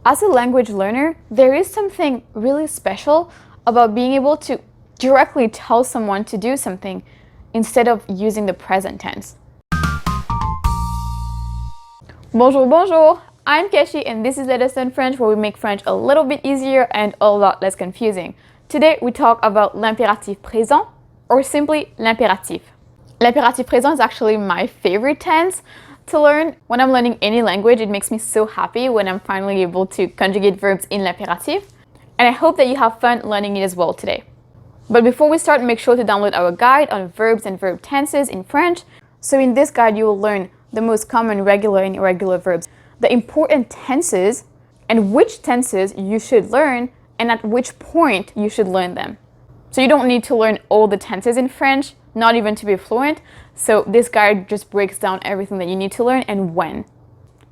As a language learner, there is something really special about being able to directly tell someone to do something instead of using the present tense. Bonjour, bonjour! I'm Keshi and this is Let Us Learn French, where we make French a little bit easier and a lot less confusing. Today we talk about l'impératif présent, or simply l'impératif. L'impératif présent is actually my favorite tense to learn. When I'm learning any language, it makes me so happy when I'm finally able to conjugate verbs in l'impératif. And I hope that you have fun learning it as well today. But before we start, make sure to download our guide on verbs and verb tenses in French. So in this guide, you will learn the most common regular and irregular verbs, the important tenses, and which tenses you should learn and at which point you should learn them. So you don't need to learn all the tenses in French, not even to be fluent. So this guide just breaks down everything that you need to learn and when.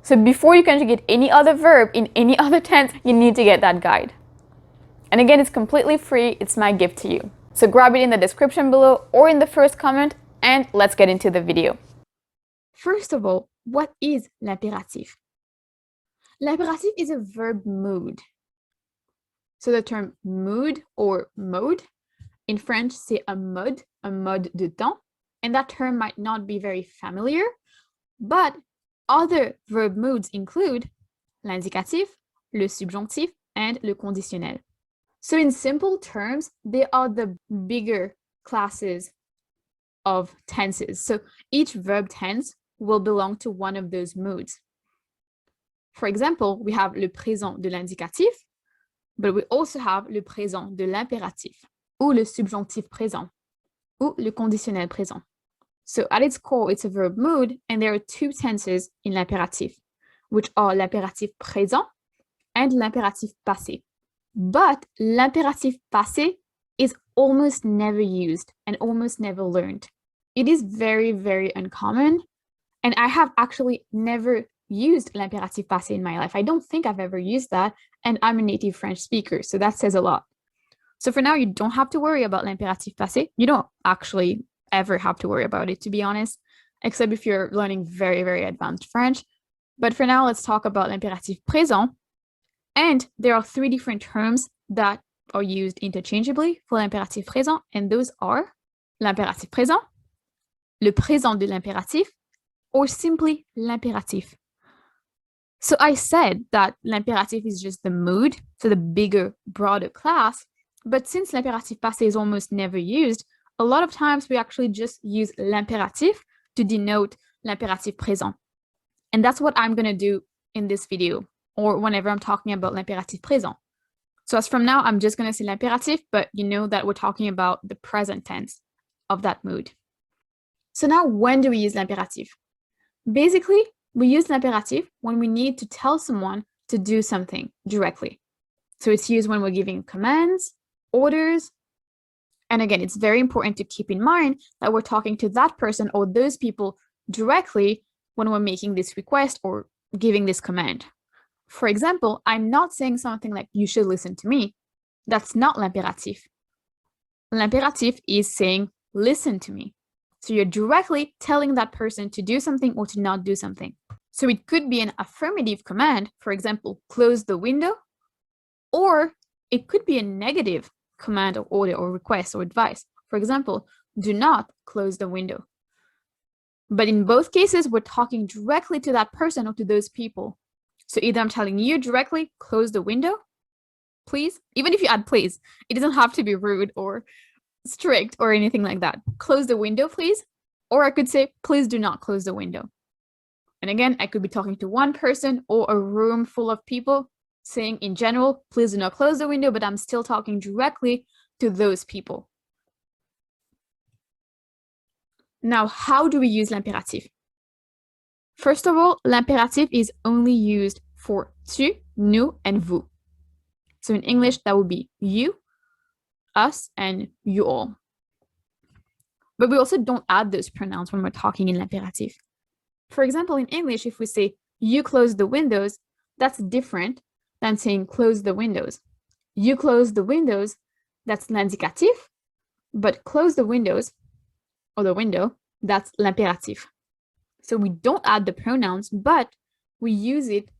So before you conjugate any other verb in any other tense, you need to get that guide. And again, it's completely free. It's my gift to you. So grab it in the description below or in the first comment, and let's get into the video. First of all, what is l'impératif? L'impératif is a verb mood. So the term mood or mode in French, c'est un mode de temps. And that term might not be very familiar, but other verb moods include l'indicatif, le subjonctif, and le conditionnel. So in simple terms, they are the bigger classes of tenses. So each verb tense will belong to one of those moods. For example, we have le présent de l'indicatif, but we also have le présent de l'impératif, ou le subjonctif présent, ou le conditionnel présent. So at its core, it's a verb mood, and there are two tenses in l'impératif, which are l'impératif présent and l'impératif passé. But l'impératif passé is almost never used and almost never learned. It is very, very uncommon, and I have actually never used l'impératif passé in my life. I don't think I've ever used that, and I'm a native French speaker, so that says a lot. So for now, you don't have to worry about l'impératif passé. You don't actually ever have to worry about it, to be honest, except if you're learning very, very advanced French. But for now, let's talk about l'impératif présent. And there are three different terms that are used interchangeably for l'impératif présent, and those are l'impératif présent, le présent de l'impératif, or simply l'impératif. So I said that l'impératif is just the mood, so the bigger, broader class, but since l'impératif passé is almost never used, a lot of times we actually just use l'impératif to denote l'impératif présent. And that's what I'm going to do in this video, or whenever I'm talking about l'impératif présent. So as from now, I'm just going to say l'impératif, but you know that we're talking about the present tense of that mood. So now, when do we use l'impératif? Basically, we use l'impératif when we need to tell someone to do something directly. So it's used when we're giving commands, orders, and again, it's very important to keep in mind that we're talking to that person or those people directly when we're making this request or giving this command. For example, I'm not saying something like, you should listen to me. That's not l'impératif. L'impératif is saying, listen to me. So you're directly telling that person to do something or to not do something. So it could be an affirmative command, for example, close the window, or it could be a negative command or order or request or advice. For example, do not close the window. But in both cases, we're talking directly to that person or to those people. So either I'm telling you directly, close the window, please. Even if you add please, it doesn't have to be rude or strict or anything like that. Close the window, please. Or I could say, please do not close the window. And again, I could be talking to one person or a room full of people, saying in general, please do not close the window, but I'm still talking directly to those people. Now, how do we use l'impératif? First of all, l'impératif is only used for tu, nous, and vous. So in English, that would be you, us, and you all. But we also don't add those pronouns when we're talking in l'impératif. For example, in English, if we say you close the windows, that's different than saying close the windows. You close the windows, that's l'indicatif, but close the windows, or the window, that's l'impératif. So we don't add the pronouns, but we use it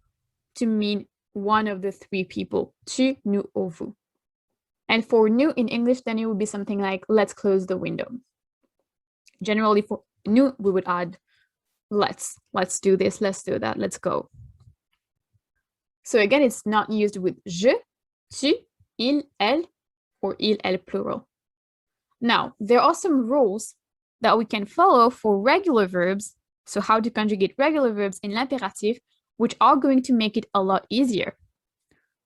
to mean one of the three people, tu, nous, ou vous. And for nous in English, then it would be something like, let's close the window. Generally for nous, we would add let's do this, let's do that, let's go. So again, it's not used with je, tu, il, elle, or il, elle plural. Now, there are some rules that we can follow for regular verbs, so how to conjugate regular verbs in l'impératif, which are going to make it a lot easier.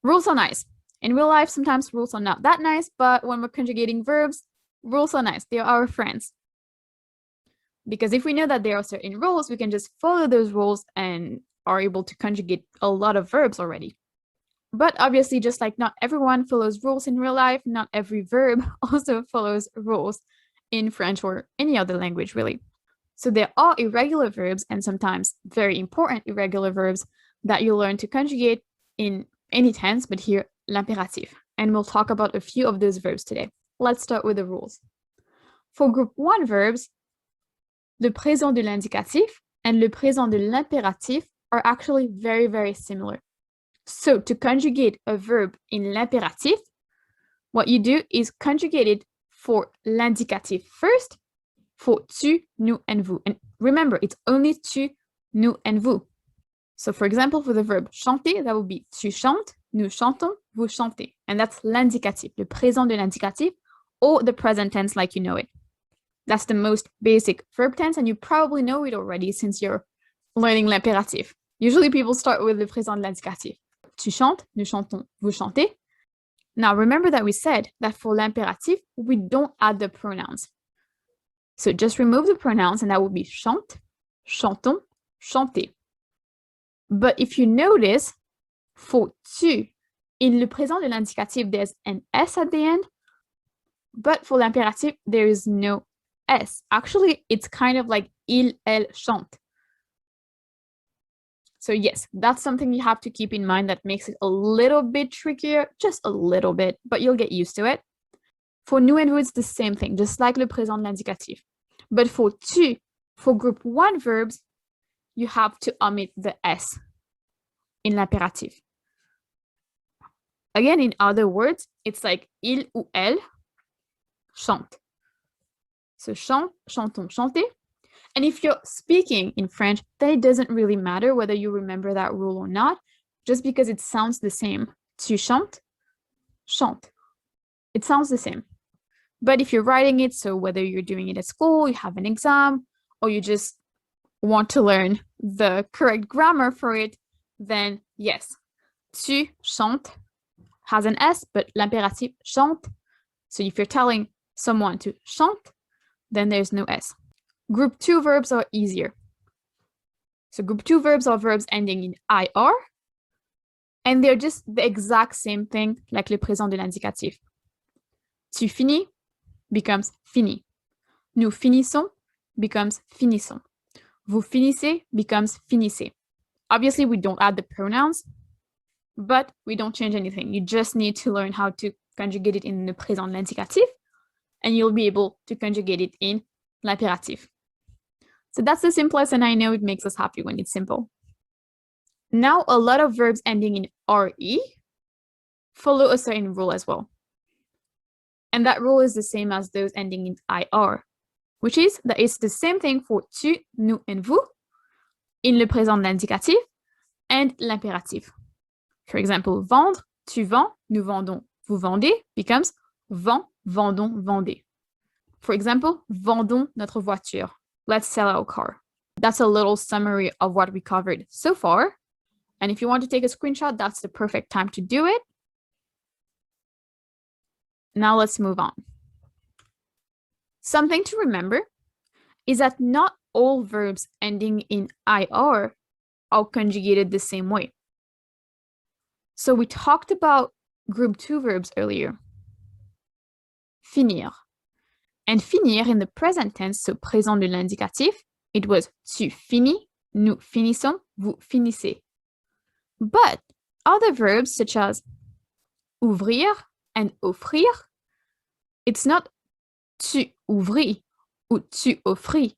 Rules are nice. In real life, sometimes rules are not that nice, but when we're conjugating verbs, rules are nice. They are our friends. Because if we know that there are certain rules, we can just follow those rules and are able to conjugate a lot of verbs already. But obviously, just like not everyone follows rules in real life, not every verb also follows rules in French or any other language, really. So there are irregular verbs and sometimes very important irregular verbs that you learn to conjugate in any tense, but here, l'impératif. And we'll talk about a few of those verbs today. Let's start with the rules. For group 1 verbs, le présent de l'indicatif and le présent de l'impératif are actually very, very similar. So to conjugate a verb in l'impératif, what you do is conjugate it for l'indicatif first, for tu, nous, and vous. And remember, it's only tu, nous, and vous. So for example, for the verb chanter, that would be tu chantes, nous chantons, vous chantez. And that's l'indicatif, le présent de l'indicatif, or the present tense like you know it. That's the most basic verb tense, and you probably know it already since you're learning l'impératif. Usually people start with le présent de l'indicatif. Tu chantes, nous chantons, vous chantez. Now remember that we said that for l'impératif, we don't add the pronouns. So just remove the pronouns and that would be chante, chantons, chanter. But if you notice, for tu, in le présent de l'indicatif, there's an S at the end, but for l'impératif, there is no S. Actually, it's kind of like il, elle chante. So yes, that's something you have to keep in mind that makes it a little bit trickier, just a little bit, but you'll get used to it. For nous and vous, it's the same thing, just like le présent de l'indicatif. But for tu, for group 1 verbs, you have to omit the S in l'impératif. Again, in other words, it's like il ou elle chante. So chante, chantons, chanter. And if you're speaking in French, then it doesn't really matter whether you remember that rule or not, just because it sounds the same. Tu chantes, chante. It sounds the same. But if you're writing it, so whether you're doing it at school, you have an exam, or you just want to learn the correct grammar for it, then yes, tu chantes has an S, but l'impératif chante. So if you're telling someone to chante, then there's no S. Group 2 verbs are easier. So group 2 verbs are verbs ending in IR, and they're just the exact same thing like le présent de l'indicatif. Tu finis becomes fini. Nous finissons becomes finissons. Vous finissez becomes finissez. Obviously, we don't add the pronouns, but we don't change anything. You just need to learn how to conjugate it in le présent de l'indicatif, and you'll be able to conjugate it in l'impératif. So that's the simplest, and I know it makes us happy when it's simple. Now, a lot of verbs ending in RE follow a certain rule as well. And that rule is the same as those ending in IR, which is that it's the same thing for tu, nous, and vous in le présent de l'indicatif and l'impératif. For example, vendre, tu vends, nous vendons, vous vendez becomes vend, vendons, vendez. For example, vendons notre voiture. Let's sell our car. That's a little summary of what we covered so far. And if you want to take a screenshot, that's the perfect time to do it. Now let's move on. Something to remember is that not all verbs ending in IR are conjugated the same way. So we talked about group 2 verbs earlier. Finir. And finir in the present tense, so présent de l'indicatif, it was tu finis, nous finissons, vous finissez. But other verbs such as ouvrir and offrir, it's not tu ouvris ou tu offris.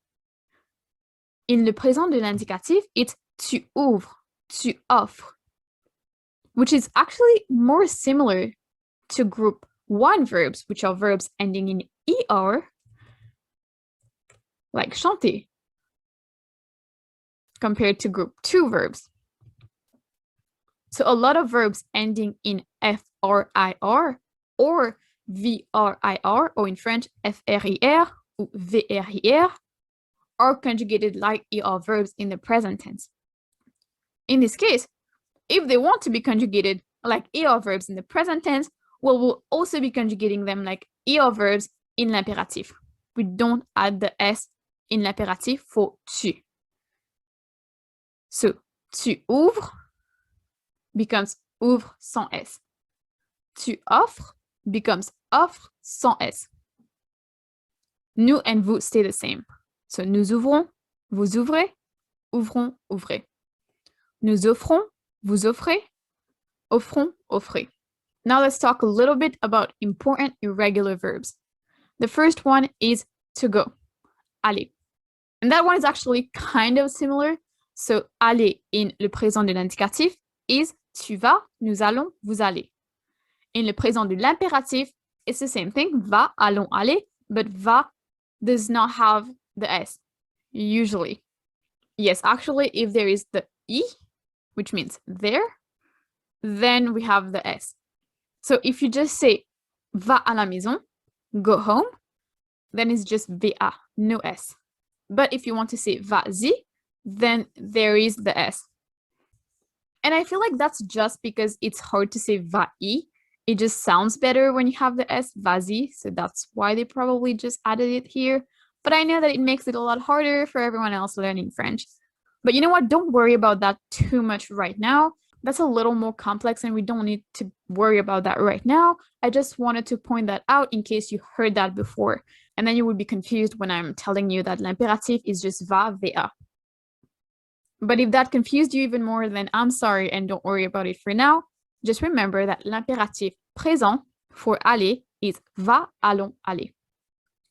In le présent de l'indicatif, it's tu ouvres, tu offres. which is actually more similar to group 1 verbs, which are verbs ending in er, like chanter, compared to group 2 verbs. So a lot of verbs ending in frir or vir, or in French frir ou vrir, are conjugated like er verbs in the present tense. In this case, if they want to be conjugated like er verbs in the present tense, well, we'll also be conjugating them like er verbs in l'impératif. We don't add the s in l'impératif for tu. So, tu ouvres becomes ouvre sans s. Tu offres becomes offre sans s. Nous and vous stay the same. So, nous ouvrons, vous ouvrez, ouvrons, ouvrez. Nous offrons, vous offrez, offrons, offrez. Now let's talk a little bit about important irregular verbs. The first one is to go, aller. And that one is actually kind of similar. So, aller in le présent de l'indicatif is tu vas, nous allons, vous allez. In le présent de l'impératif, it's the same thing, va, allons, aller, but va does not have the s, usually. Yes, actually, if there is the I, which means there, then we have the s. So if you just say va à la maison, go home, then it's just va, no s. But if you want to say vas-y, then there is the s. And I feel like that's just because it's hard to say va-y. It just sounds better when you have the s, vas-y, so that's why they probably just added it here. But I know that it makes it a lot harder for everyone else learning French. But you know what? Don't worry about that too much right now. That's a little more complex and we don't need to worry about that right now. I just wanted to point that out in case you heard that before. And then you would be confused when I'm telling you that l'impératif is just va, va. But if that confused you even more, then I'm sorry and don't worry about it for now. Just remember that l'impératif présent for aller is va, allons, aller.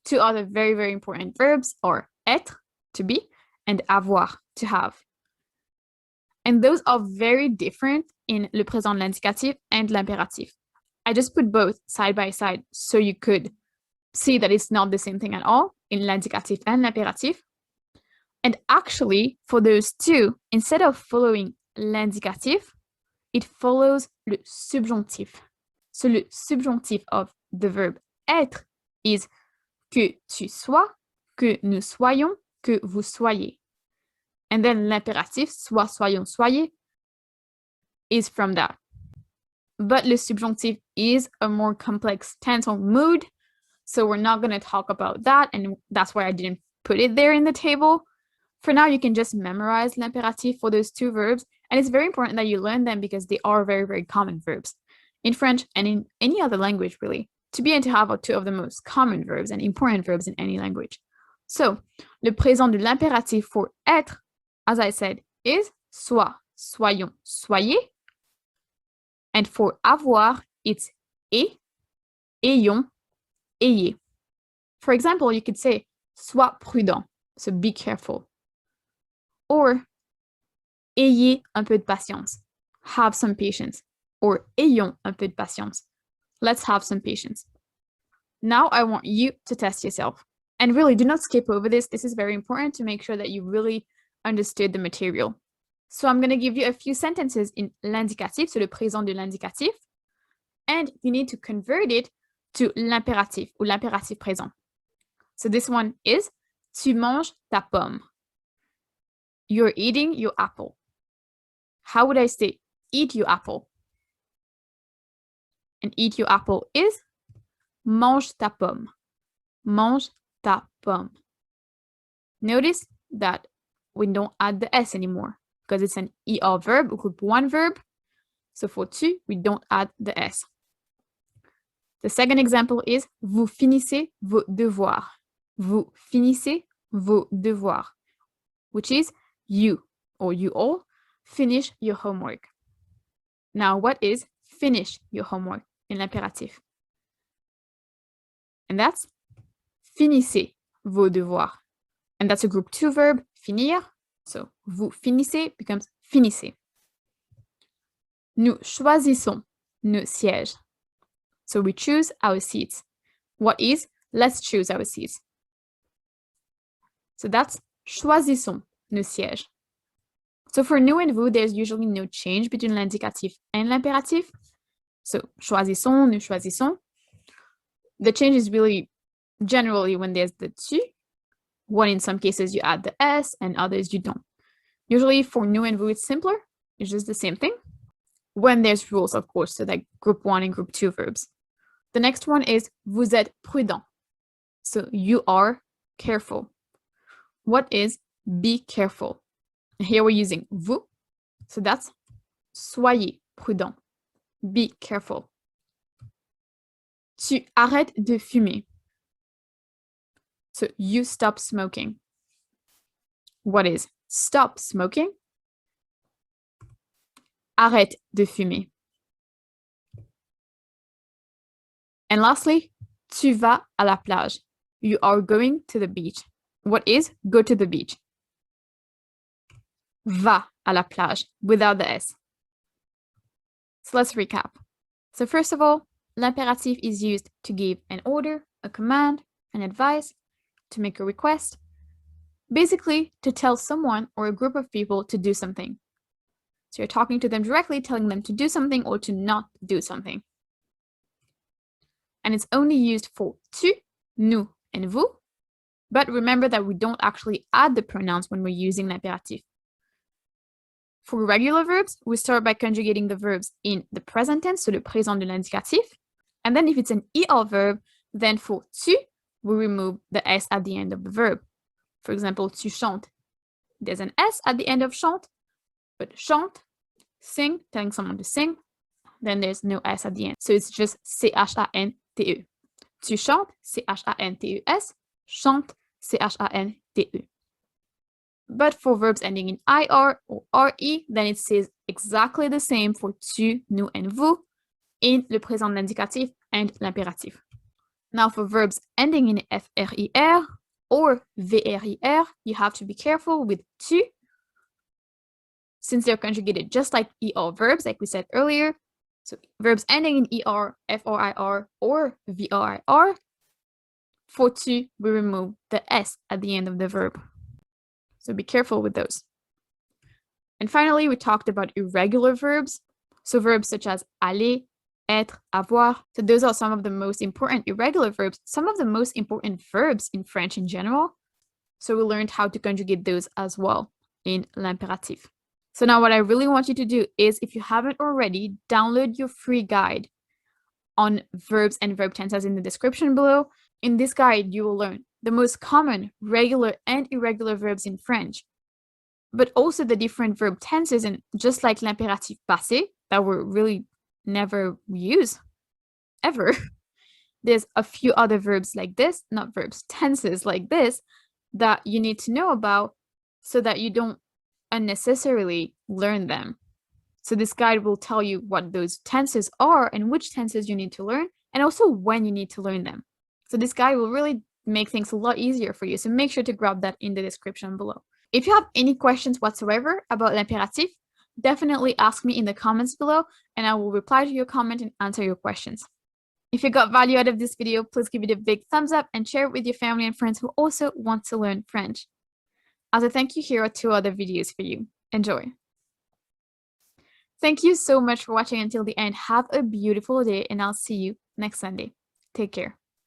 Two other very, very important verbs are être, to be, and avoir, to have. And those are very different in le présent de l'indicatif and l'impératif. I just put both side by side so you could see that it's not the same thing at all in l'indicatif and l'impératif. And actually, for those two, instead of following l'indicatif, it follows le subjonctif. So le subjonctif of the verb être is que tu sois, que nous soyons, que vous soyez. And then l'impératif, soit, soyons, soyez, is from that. But le subjonctif is a more complex tense or mood, so we're not going to talk about that, and that's why I didn't put it there in the table. For now, you can just memorize l'impératif for those two verbs, and it's very important that you learn them because they are very, very common verbs. In French and in any other language, really, to be and to have are two of the most common verbs and important verbs in any language. So, le présent de l'impératif for être, as I said, is soit, soyons, soyez. And for avoir, it's et, ayons, ayez. For example, you could say, sois prudent, so be careful. Or, ayez un peu de patience, have some patience. Or, ayons un peu de patience, let's have some patience. Now I want you to test yourself. And really, do not skip over this. This is very important to make sure that you really understood the material. So I'm going to give you a few sentences in l'indicatif, so le présent de l'indicatif, and you need to convert it to l'impératif ou l'impératif présent. So this one is, tu manges ta pomme. You're eating your apple. How would I say eat your apple? And eat your apple is mange ta pomme. Mange ta pomme. Notice that we don't add the s anymore because it's an er verb, group 1 verb. So for tu, we don't add the s. The second example is vous finissez vos devoirs. Vous finissez vos devoirs, which is you or you all finish your homework. Now, what is finish your homework in l'impératif? And that's finissez vos devoirs. And that's a group 2 verb, finir. So, vous finissez becomes finissez. Nous choisissons nos sièges. So we choose our seats. What is let's choose our seats? So that's choisissons nos sièges. So for nous and vous, there's usually no change between l'indicatif and l'impératif. So choisissons, nous choisissons. The change is really generally when there's the tu, when in some cases you add the s and others you don't. Usually for nous and vous, it's simpler. It's just the same thing. When there's rules, of course, so like group 1 and group 2 verbs. The next one is vous êtes prudent. So you are careful. What is be careful? Here we're using vous. So that's soyez prudent. Be careful. Tu arrêtes de fumer. So you stop smoking. What is stop smoking? Arrête de fumer. And lastly, tu vas à la plage. You are going to the beach. What is go to the beach? Va à la plage without the S. So let's recap. So first of all, l'impératif is used to give an order, a command, an advice, to make a request, basically to tell someone or a group of people to do something. So you're talking to them directly, telling them to do something or to not do something. And it's only used for tu, nous, and vous. But remember that we don't actually add the pronouns when we're using l'impératif. For regular verbs, we start by conjugating the verbs in the present tense, so le présent de l'indicatif. And then if it's an ER verb, then for tu, we remove the S at the end of the verb. For example, tu chantes. There's an S at the end of chante, but chante, sing, telling someone to sing, then there's no S at the end. So it's just C-H-A-N-T-E. Tu chantes, C-H-A-N-T-E-S, chante, C-H-A-N-T-E. But for verbs ending in IR or RE, then it says exactly the same for tu, nous, and vous in le présent de l'indicatif and l'impératif. Now for verbs ending in FRIR or VRIR, you have to be careful with tu, since they're conjugated just like ER verbs, like we said earlier. So verbs ending in ER, FRIR, or VRIR, for tu, we remove the S at the end of the verb. So be careful with those. And finally, we talked about irregular verbs. So verbs such as aller, être, avoir. So those are some of the most important irregular verbs, some of the most important verbs in French in general. So we learned how to conjugate those as well in l'impératif. So now what I really want you to do is, if you haven't already, download your free guide on verbs and verb tenses in the description below. In this guide, you will learn the most common regular and irregular verbs in French, but also the different verb tenses, and just like l'impératif passé that we really never use ever, there's a few other verbs like this, not verbs, tenses like this, that you need to know about so that you don't unnecessarily learn them. So this guide will tell you what those tenses are and which tenses you need to learn, and also when you need to learn them. So this guide will really make things a lot easier for you. So make sure to grab that in the description below. If you have any questions whatsoever about l'impératif, definitely ask me in the comments below, and I will reply to your comment and answer your questions. If you got value out of this video, please give it a big thumbs up and share it with your family and friends who also want to learn French. As a thank you, here are 2 other videos for you. Enjoy. Thank you so much for watching until the end. Have a beautiful day, and I'll see you next Sunday. Take care.